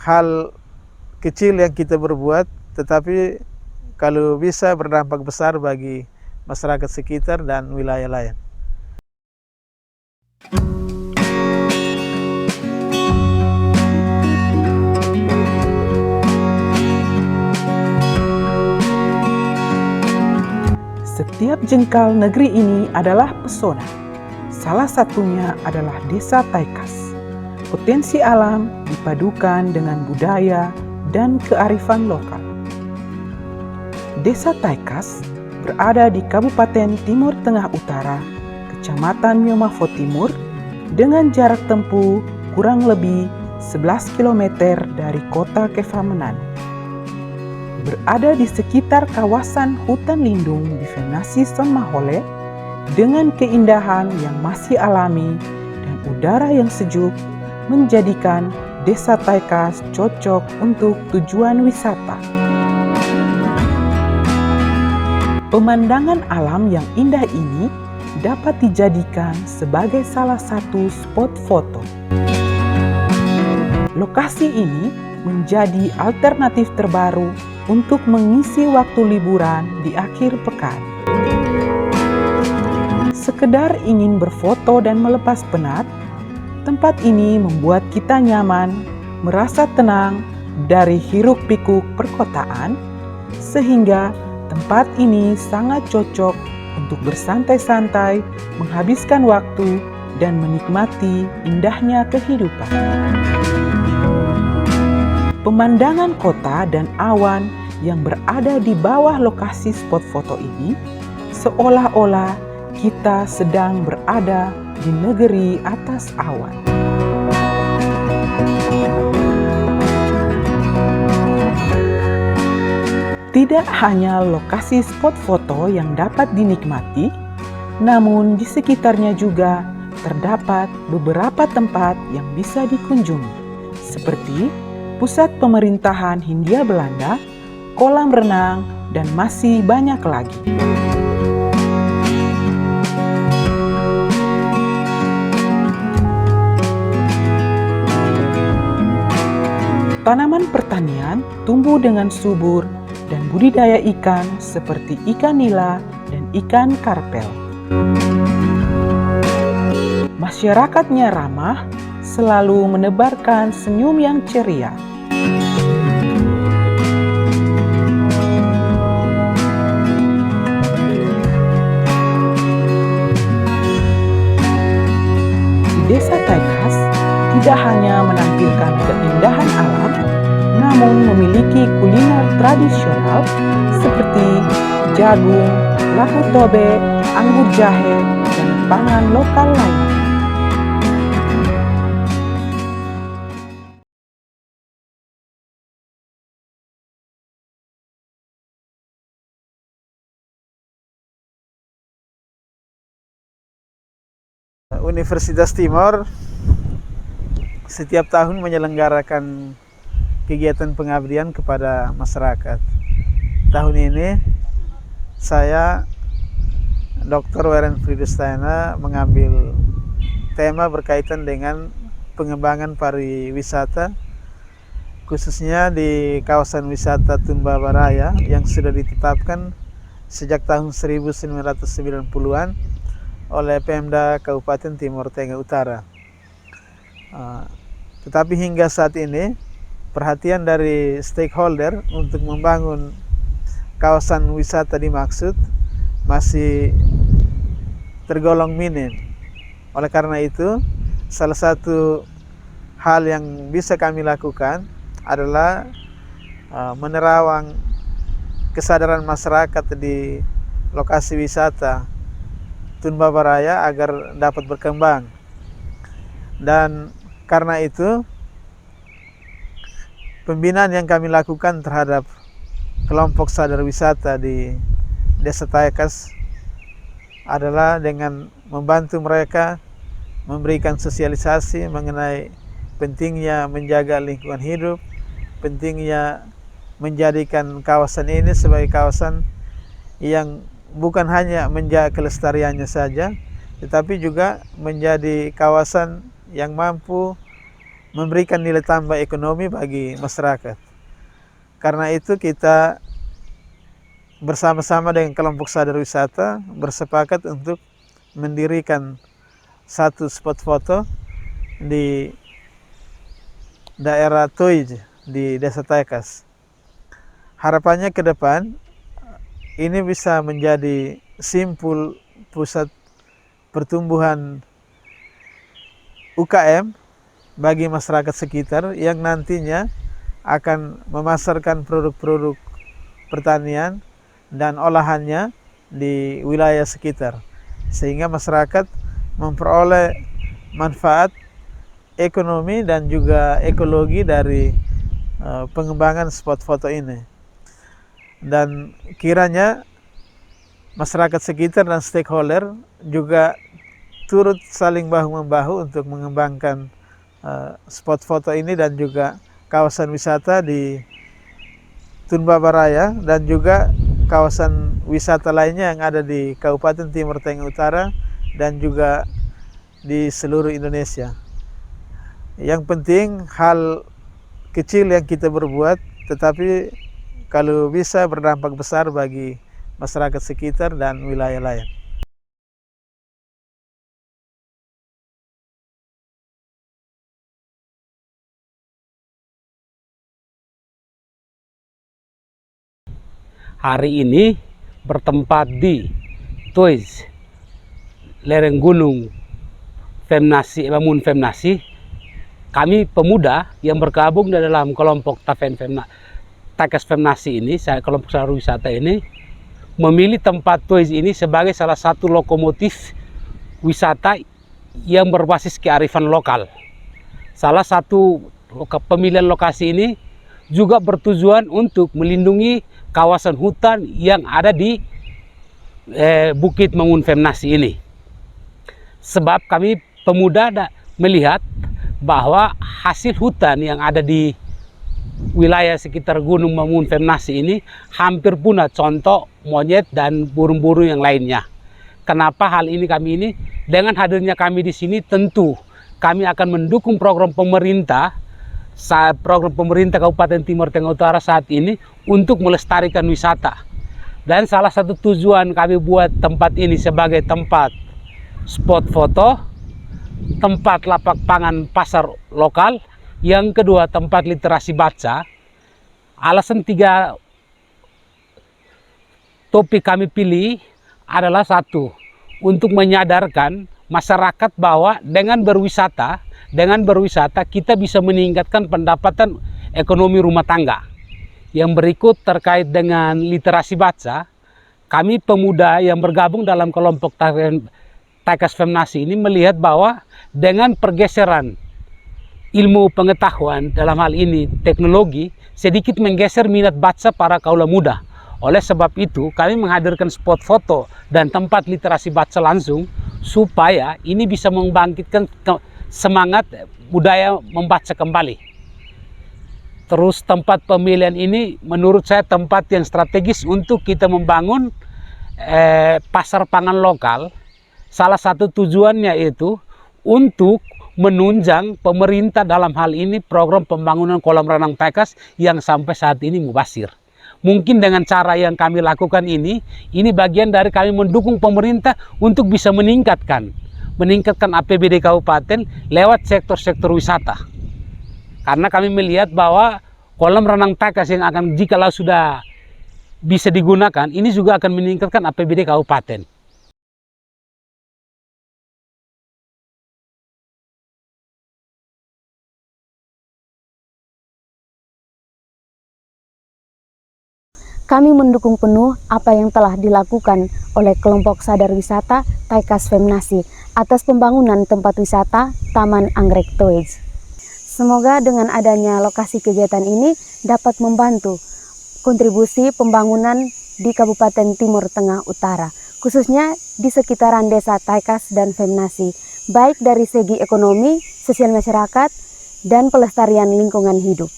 hal kecil yang kita berbuat, tetapi kalau bisa berdampak besar bagi masyarakat sekitar dan wilayah lain. Setiap jengkal negeri ini adalah pesona. Salah satunya adalah Desa Taikas. Potensi alam dipadukan dengan budaya dan kearifan lokal. Desa Taikas berada di Kabupaten Timur Tengah Utara, Kecamatan Miyomafo Timur, dengan jarak tempuh kurang lebih 11 km dari kota Kefamenan. Berada di sekitar kawasan hutan lindung Bifenasi Son Mahole dengan keindahan yang masih alami dan udara yang sejuk menjadikan Desa Taikas cocok untuk tujuan wisata. Pemandangan alam yang indah ini dapat dijadikan sebagai salah satu spot foto. Lokasi ini menjadi alternatif terbaru untuk mengisi waktu liburan di akhir pekan. Sekedar ingin berfoto dan melepas penat, tempat ini membuat kita nyaman, merasa tenang dari hiruk-pikuk perkotaan, sehingga tempat ini sangat cocok untuk bersantai-santai, menghabiskan waktu, dan menikmati indahnya kehidupan. Pemandangan kota dan awan yang berada di bawah lokasi spot foto ini seolah-olah kita sedang berada di negeri atas awan. Tidak hanya lokasi spot foto yang dapat dinikmati, namun di sekitarnya juga terdapat beberapa tempat yang bisa dikunjungi, seperti pusat pemerintahan Hindia Belanda, kolam renang, dan masih banyak lagi. Tanaman pertanian tumbuh dengan subur dan budidaya ikan seperti ikan nila dan ikan karpel. Masyarakatnya ramah, selalu menebarkan senyum yang ceria. Desa Taikas tidak hanya menampilkan keindahan alam, namun memiliki kuliner tradisional seperti jagung, lahu tobe, anggur jahe, dan pangan lokal lainnya. Universitas Timor setiap tahun menyelenggarakan kegiatan pengabdian kepada masyarakat. Tahun ini saya, Dr. Weren Friedesteiner, mengambil tema berkaitan dengan pengembangan pariwisata, khususnya di kawasan wisata Tumbabaraya yang sudah ditetapkan sejak tahun 1990-an oleh Pemda Kabupaten Timor Tengah Utara. Tetapi hingga saat ini perhatian dari stakeholder untuk membangun kawasan wisata dimaksud masih tergolong minim. Oleh karena itu, salah satu hal yang bisa kami lakukan adalah menerawang kesadaran masyarakat di lokasi wisata Tumbabaraya agar dapat berkembang. Dan karena itu pembinaan yang kami lakukan terhadap kelompok sadar wisata di Desa Taikas adalah dengan membantu mereka memberikan sosialisasi mengenai pentingnya menjaga lingkungan hidup, pentingnya menjadikan kawasan ini sebagai kawasan yang bukan hanya menjaga kelestariannya saja, tetapi juga menjadi kawasan yang mampu memberikan nilai tambah ekonomi bagi masyarakat. Karena itu kita bersama-sama dengan kelompok sadar wisata bersepakat untuk mendirikan satu spot foto di daerah Toij di Desa Taikas. Harapannya ke depan ini bisa menjadi simpul pusat pertumbuhan UKM bagi masyarakat sekitar yang nantinya akan memasarkan produk-produk pertanian dan olahannya di wilayah sekitar, sehingga masyarakat memperoleh manfaat ekonomi dan juga ekologi dari pengembangan spot foto ini. Dan kiranya masyarakat sekitar dan stakeholder juga turut saling bahu-membahu untuk mengembangkan spot foto ini dan juga kawasan wisata di Tunbabaraya dan juga kawasan wisata lainnya yang ada di Kabupaten Timur Tengah Utara dan juga di seluruh Indonesia. Yang penting hal kecil yang kita berbuat, tetapi kalau bisa berdampak besar bagi masyarakat sekitar dan wilayah lain. Hari ini bertempat di Toij, lereng gunung Femnasi, Mamun Femnasi. Kami pemuda yang bergabung dalam kelompok Taikas Femnasi ini, kelompok sadar wisata ini, memilih tempat Toij ini sebagai salah satu lokomotif wisata yang berbasis kearifan lokal. Salah satu pemilihan lokasi ini juga bertujuan untuk melindungi kawasan hutan yang ada di Bukit Mangun Femnasi ini. Sebab kami pemuda melihat bahwa hasil hutan yang ada di wilayah sekitar Gunung Mangun Femnasi ini hampir punah, contoh monyet dan burung-burung yang lainnya. Kenapa hal ini dengan hadirnya kami di sini, tentu kami akan mendukung program pemerintah Kabupaten Timur Tengah Utara saat ini untuk melestarikan wisata. Dan salah satu tujuan kami buat tempat ini sebagai tempat spot foto, tempat lapak pangan pasar lokal, yang kedua tempat literasi baca. Alasan 3 topik kami pilih adalah satu, untuk menyadarkan masyarakat bahwa dengan berwisata kita bisa meningkatkan pendapatan ekonomi rumah tangga. Yang berikut terkait dengan literasi baca, kami pemuda yang bergabung dalam kelompok Taikas Femnasi ini melihat bahwa dengan pergeseran ilmu pengetahuan, dalam hal ini teknologi, sedikit menggeser minat baca para kaula muda. Oleh sebab itu kami menghadirkan spot foto dan tempat literasi baca langsung, supaya ini bisa membangkitkan semangat budaya membaca kembali. Terus tempat pemilihan ini menurut saya tempat yang strategis untuk kita membangun pasar pangan lokal. Salah satu tujuannya itu untuk menunjang pemerintah, dalam hal ini program pembangunan kolam renang Taikas yang sampai saat ini mubasir. Mungkin dengan cara yang kami lakukan ini bagian dari kami mendukung pemerintah untuk bisa meningkatkan APBD kabupaten lewat sektor-sektor wisata. Karena kami melihat bahwa kolam renang Taikas yang akan, jikalau sudah bisa digunakan, ini juga akan meningkatkan APBD kabupaten. Kami mendukung penuh apa yang telah dilakukan oleh kelompok sadar wisata Taikas Femnasi atas pembangunan tempat wisata Taman Anggrek Toij. Semoga dengan adanya lokasi kegiatan ini dapat membantu kontribusi pembangunan di Kabupaten Timur Tengah Utara, khususnya di sekitaran desa Taikas dan Femnasi, baik dari segi ekonomi, sosial masyarakat, dan pelestarian lingkungan hidup.